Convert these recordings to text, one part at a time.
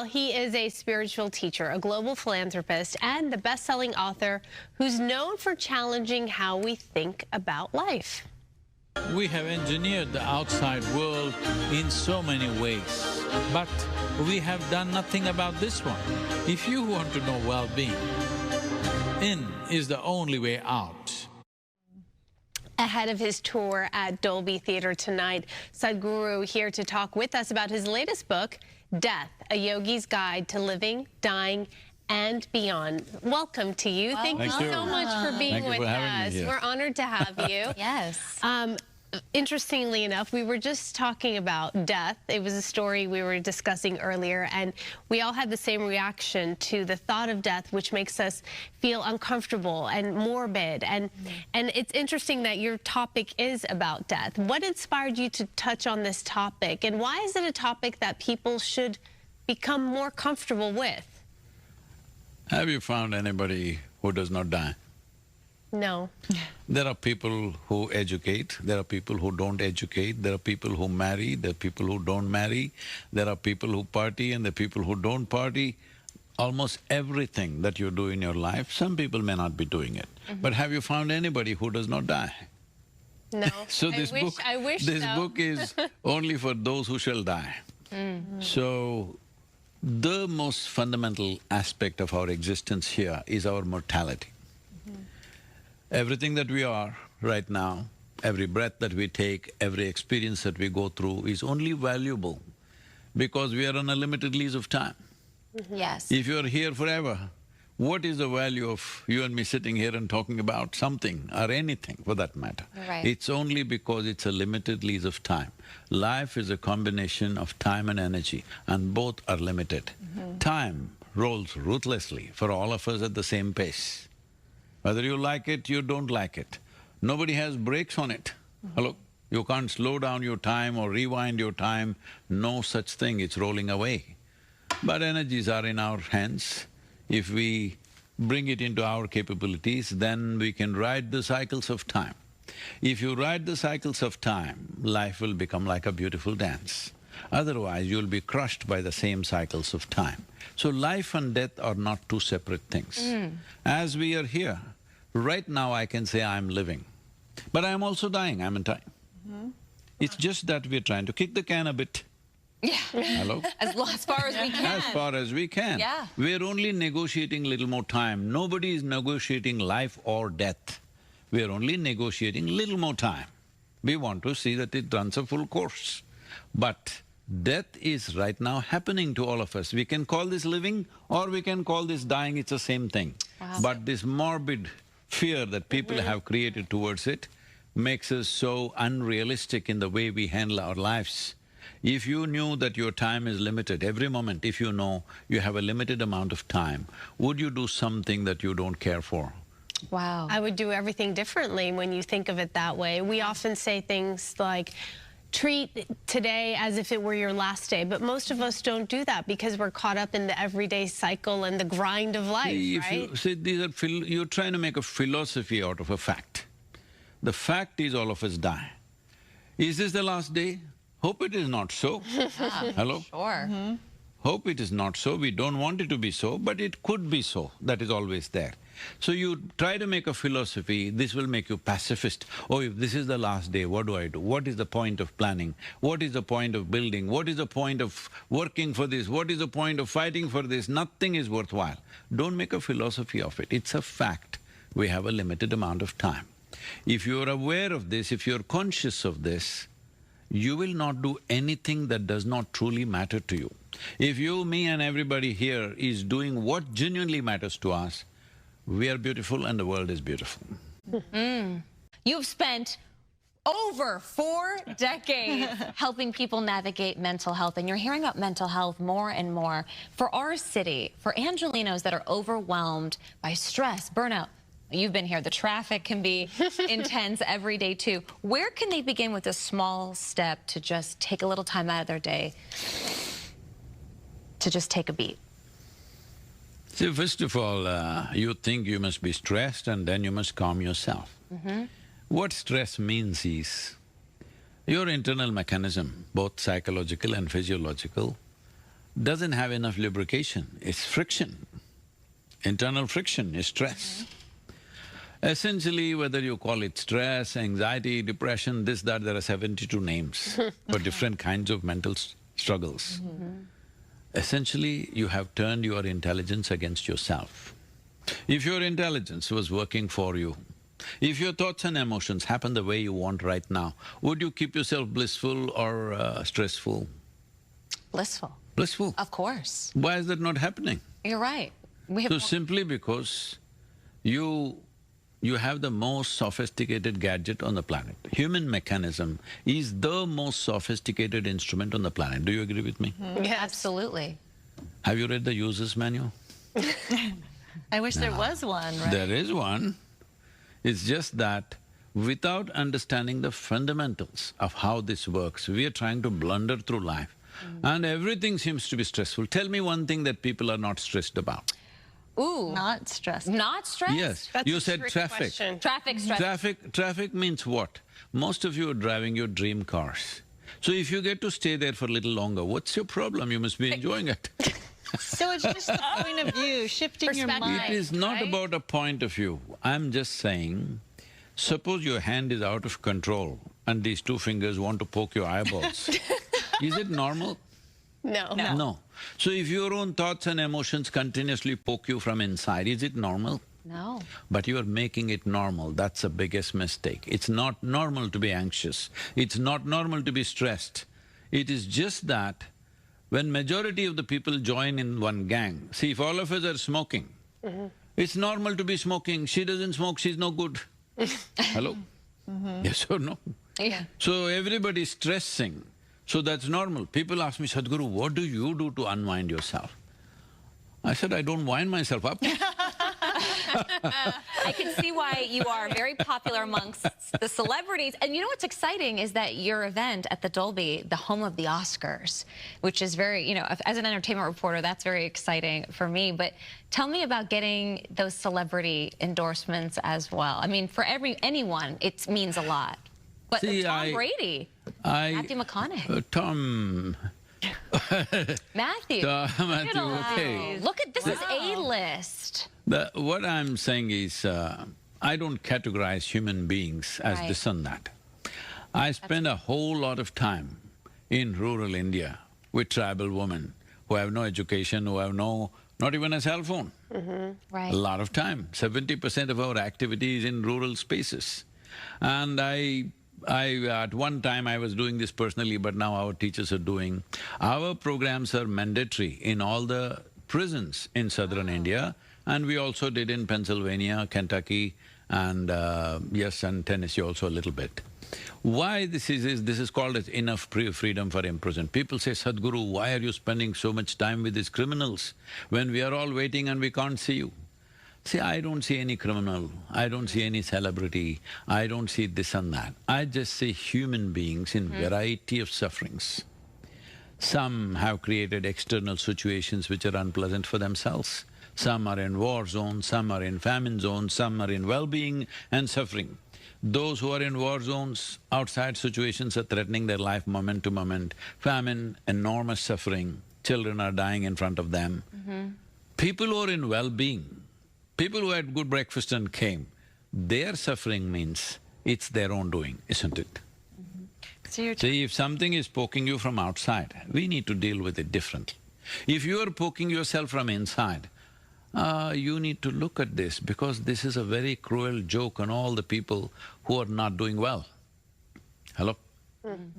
Well, he is a spiritual teacher, a global philanthropist, and the best-selling author who's known for challenging how we think about life. We have engineered the outside world in so many ways, but we have done nothing about this one. If you want to know well-being, in is the only way out. Ahead of his tour at Dolby Theatre tonight, Sadhguru here to talk with us about his latest book, Death, a Yogi's Guide to Living, Dying, and Beyond. Welcome to you. Thank you so much for being with us. We're honored to have you. Yes. Interestingly enough, we were just talking about death. It was a story we were discussing earlier, and we all had the same reaction to the thought of death, which makes us feel uncomfortable and morbid. And it's interesting that your topic is about death. What inspired you to touch on this topic, and why is it a topic that people should become more comfortable with? Have you found anybody who does not die? No. There are people who educate, there are people who don't educate, there are people who marry, there are people who don't marry, there are people who party and there are people who don't party. Almost everything that you do in your life, some people may not be doing it. But have you found anybody who does not die? No. So this book is only for those who shall die. So, the most fundamental aspect of our existence here is our mortality. Everything that we are right now, every breath that we take, every experience that we go through is only valuable because we are on a limited lease of time. Yes. If you're here forever, what is the value of you and me sitting here and talking about something or anything for that matter? Right. It's only because it's a limited lease of time. Life is a combination of time and energy, and both are limited. Time rolls ruthlessly for all of us at the same pace. Whether you like it, you don't like it. Nobody has brakes on it. Hello? You can't slow down your time or rewind your time, no such thing, it's rolling away. But energies are in our hands. If we bring it into our capabilities, then we can ride the cycles of time. If you ride the cycles of time, life will become like a beautiful dance. Otherwise, you'll be crushed by the same cycles of time. So life and death are not two separate things. As we are here, right now I can say I'm living, but I'm also dying, I'm in time. It's just that we're trying to kick the can a bit. Yeah. Hello? As far as we can. As far as we can. Yeah. We're only negotiating little more time. Nobody is negotiating life or death. We're only negotiating little more time. We want to see that it runs a full course. But death is right now happening to all of us. We can call this living or we can call this dying, it's the same thing. Wow. But this morbid fear that people have created towards it makes us so unrealistic in the way we handle our lives. If you knew that your time is limited, every moment if you know you have a limited amount of time, would you do something that you don't care for? Wow. I would do everything differently when you think of it that way. We often say things like, treat today as if it were your last day, but most of us don't do that because we're caught up in the everyday cycle and the grind of life, right? You're trying to make a philosophy out of a fact. The fact is all of us die. Is this the last day? Hope it is not so. Hello? Sure. Hope it is not so, we don't want it to be so, but it could be so, that is always there. So you try to make a philosophy, this will make you pacifist. Oh, if this is the last day, what do I do? What is the point of planning? What is the point of building? What is the point of working for this? What is the point of fighting for this? Nothing is worthwhile. Don't make a philosophy of it, it's a fact. We have a limited amount of time. If you're aware of this, if you're conscious of this, you will not do anything that does not truly matter to you. If you, me and everybody here is doing what genuinely matters to us, we are beautiful and the world is beautiful. You've spent over 4 decades helping people navigate mental health, and you're hearing about mental health more and more. For our city, for Angelenos that are overwhelmed by stress, burnout, you've been here, the traffic can be intense every day too. Where can they begin with a small step to just take a little time out of their day to just take a beat? See, first of all, you think you must be stressed and then you must calm yourself. What stress means is, your internal mechanism, both psychological and physiological, doesn't have enough lubrication, it's friction. Internal friction is stress. Essentially, whether you call it stress, anxiety, depression, this, that, there are 72 names for different kinds of mental struggles. Essentially, you have turned your intelligence against yourself. If your intelligence was working for you, if your thoughts and emotions happen the way you want right now, would you keep yourself blissful or stressful? Blissful. Blissful. Of course. Why is that not happening? You're right. We have So simply because you have the most sophisticated gadget on the planet. Human mechanism is the most sophisticated instrument on the planet. Do you agree with me? Yes. Absolutely. Have you read the user's manual? I wish there was one, right? There is one. It's just that without understanding the fundamentals of how this works, we are trying to blunder through life. And everything seems to be stressful. Tell me one thing that people are not stressed about. Ooh. Not stressed. Not stressed? Yes, That's you a said trick traffic. question. Traffic stress. Traffic means what? Most of you are driving your dream cars. So if you get to stay there for a little longer, what's your problem? You must be enjoying it. So it's just the point of view, shifting your Perspective. mind. It is not right? about a point of view. I'm just saying, suppose your hand is out of control and these two fingers want to poke your eyeballs. Is it normal? No. No. So if your own thoughts and emotions continuously poke you from inside, is it normal? No. But you are making it normal, that's the biggest mistake. It's not normal to be anxious, it's not normal to be stressed. It is just that when majority of the people join in one gang, see, if all of us are smoking, it's normal to be smoking, she doesn't smoke, she's no good. Hello? Yes or no? Yeah. So everybody is stressing, so that's normal. People ask me, Sadhguru, what do you do to unwind yourself? I said, I don't wind myself up. I can see why you are very popular amongst the celebrities. And you know what's exciting is that your event at the Dolby, the home of the Oscars, which is very, you know, as an entertainment reporter, that's very exciting for me. But tell me about getting those celebrity endorsements as well. I mean, for anyone, it means a lot. But See, Tom Brady, Matthew McConaughey. Tom… Matthew. Matthew, okay. Look at this is A-list. What I'm saying is, I don't categorize human beings as Right. this and that. I spend a whole lot of time in rural India with tribal women who have no education, who have not even a cell phone. Right. A lot of time. 70% of our activity is in rural spaces. And at one time I was doing this personally, but now our teachers are doing. Our programs are mandatory in all the prisons in southern India, and we also did in Pennsylvania, Kentucky, and yes, and Tennessee also a little bit. Why this is called as enough freedom for imprisoned. People say, Sadhguru, why are you spending so much time with these criminals when we are all waiting and we can't see you? See, I don't see any criminal, I don't see any celebrity, I don't see this and that. I just see human beings in variety of sufferings. Some have created external situations which are unpleasant for themselves. Some are in war zones, some are in famine zones, some are in well-being and suffering. Those who are in war zones, outside situations are threatening their life moment to moment. Famine, enormous suffering, children are dying in front of them. People who are in well-being, people who had good breakfast and came, their suffering means it's their own doing, isn't it? So you're See, if something is poking you from outside, we need to deal with it differently. If you are poking yourself from inside, you need to look at this because this is a very cruel joke on all the people who are not doing well. Hello?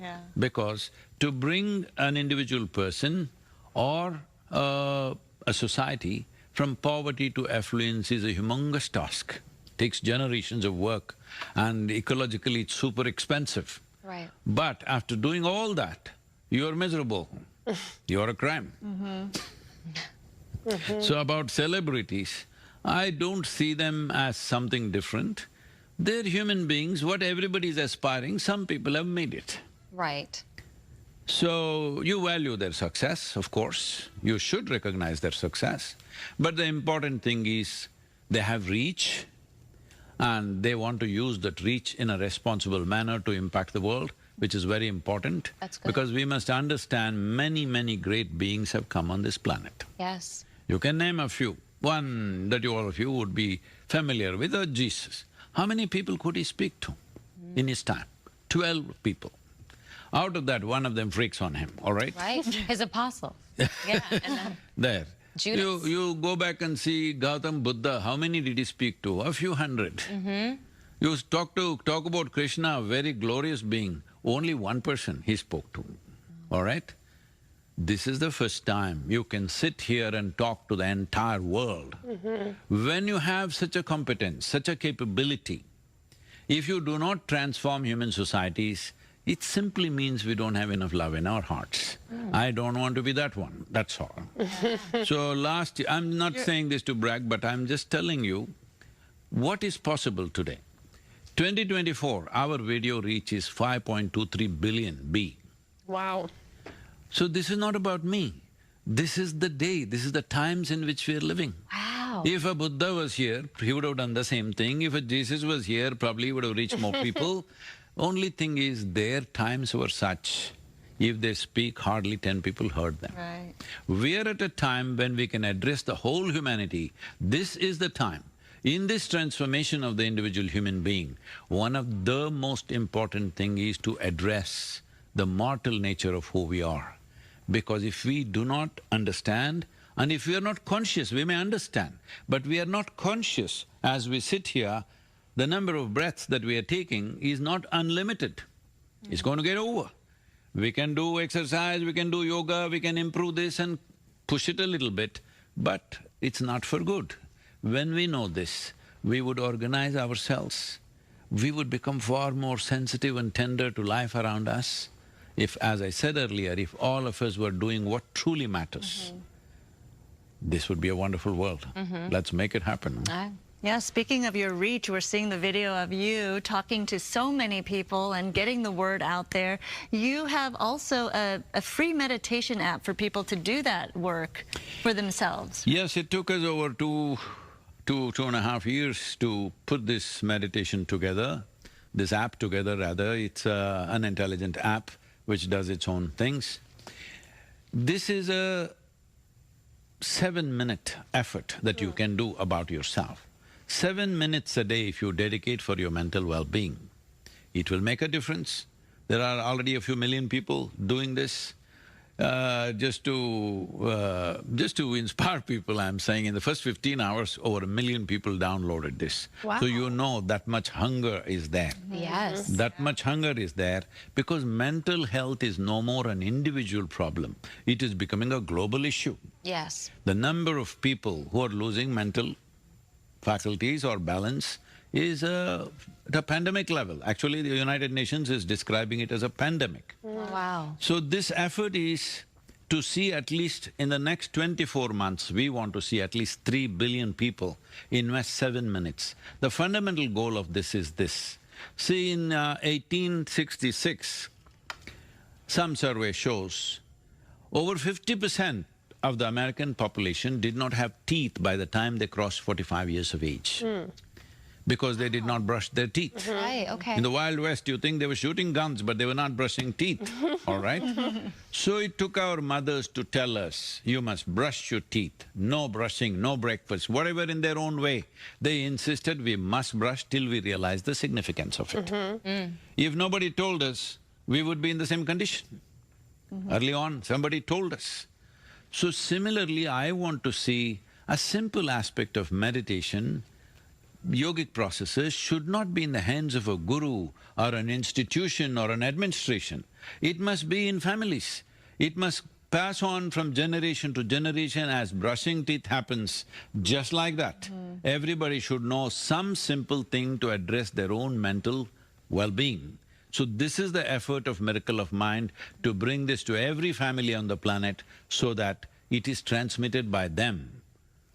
yeah. Because to bring an individual person or a society from poverty to affluence is a humongous task. Takes generations of work and ecologically it's super expensive. Right. But after doing all that, you're miserable, you're a crime. So about celebrities, I don't see them as something different. They're human beings, what everybody is aspiring, some people have made it. Right. So, you value their success, of course, you should recognize their success. But the important thing is, they have reach and they want to use that reach in a responsible manner to impact the world. which is very important. That's good. Because we must understand many great beings have come on this planet. Yes. You can name a few. One that all of you would be familiar with, Jesus. How many people could he speak to in his time? 12 people. Out of that, one of them freaks on him, all right? Right? His apostles. Yeah, and then There. Judas. You go back and see Gautam Buddha, how many did he speak to? A few hundred. You talk about Krishna, a very glorious being, only one person he spoke to, all right? This is the first time you can sit here and talk to the entire world. When you have such a competence, such a capability, if you do not transform human societies, it simply means we don't have enough love in our hearts. I don't want to be that one, that's all. So last year, I'm not saying this to brag, but I'm just telling you what is possible today. 2024, our video reach is 5.23 billion B. Wow. So this is not about me. This is the day, this is the times in which we are living. wow. If a Buddha was here, he would have done the same thing. If a Jesus was here, probably he would have reached more people. Only thing is, their times were such, if they speak, hardly 10 people heard them. Right. We are at a time when we can address the whole humanity. This is the time. In this transformation of the individual human being, one of the most important thing is to address the mortal nature of who we are. Because if we do not understand, and if we are not conscious, we may understand, but we are not conscious as we sit here, the number of breaths that we are taking is not unlimited. It's going to get over. We can do exercise, we can do yoga, we can improve this and push it a little bit, but it's not for good. When we know this, we would organize ourselves, we would become far more sensitive and tender to life around us. If, as I said earlier, if all of us were doing what truly matters, this would be a wonderful world. Let's make it happen. Yeah, speaking of your reach, we're seeing the video of you talking to so many people and getting the word out there. You have also a free meditation app for people to do that work for themselves. Yes, it took us over two and a half years to put this meditation together, this app together rather. It's an intelligent app which does its own things. This is a 7-minute effort that you can do about yourself. 7 minutes a day if you dedicate for your mental well-being, it will make a difference. There are already a few million people doing this. Just to inspire people, I'm saying in the first 15 hours, over 1 million people downloaded this. Wow. So you know that much hunger is there. Yes. That much hunger is there because mental health is no more an individual problem, it is becoming a global issue. Yes. The number of people who are losing mental faculties or balance is at a pandemic level. Actually, the United Nations is describing it as a pandemic. Wow. So this effort is to see at least in the next 24 months, we want to see at least 3 billion people invest 7 minutes. The fundamental goal of this is this. See, in 1866, some survey shows over 50% of the American population did not have teeth by the time they crossed 45 years of age. Because they did not brush their teeth. Right, okay. In the Wild West, you think they were shooting guns, but they were not brushing teeth, all right? So it took our mothers to tell us, you must brush your teeth, no brushing, no breakfast, whatever in their own way. They insisted we must brush till we realized the significance of it. If nobody told us, we would be in the same condition. Early on, somebody told us. So similarly, I want to see a simple aspect of meditation. Yogic processes should not be in the hands of a guru or an institution or an administration. It must be in families. It must pass on from generation to generation as brushing teeth happens, just like that. Everybody should know some simple thing to address their own mental well-being. So this is the effort of Miracle of Mind, to bring this to every family on the planet so that it is transmitted by them.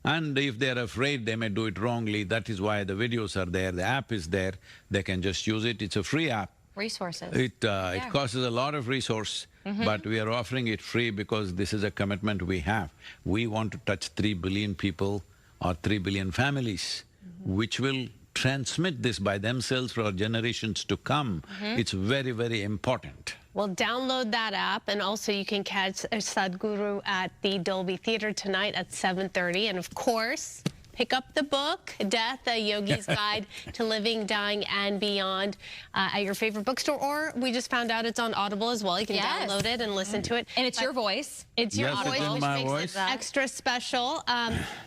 And if they're afraid they may do it wrongly, that is why the videos are there, the app is there, they can just use it. It's a free app. Resources. It costs us a lot of resource, but we are offering it free because this is a commitment we have. We want to touch 3 billion people or 3 billion families, which will transmit this by themselves for generations to come, it's very, very important. Well, download that app, and also you can catch Sadhguru at the Dolby Theater tonight at 7:30. And of course, pick up the book, Death, a Yogi's Guide to Living, Dying, and Beyond at your favorite bookstore. Or we just found out it's on Audible as well. You can download it and listen to it. And it's your voice. It's your Yes, voice, it is which my makes voice. it extra special.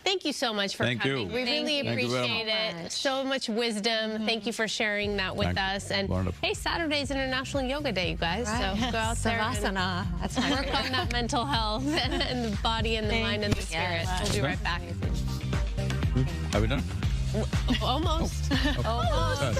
Thank you so much for Thank coming. you. We really Thank you. Thank you very appreciate it. So much wisdom. Thank you for sharing that with Thank you. us. And Wonderful. hey, Saturday's International Yoga Day, you guys. So go out there and Savasana. That's my work on that mental health and the body and the mind and the spirit. Yes. We'll be right back. Are we done? Almost. Okay. Almost.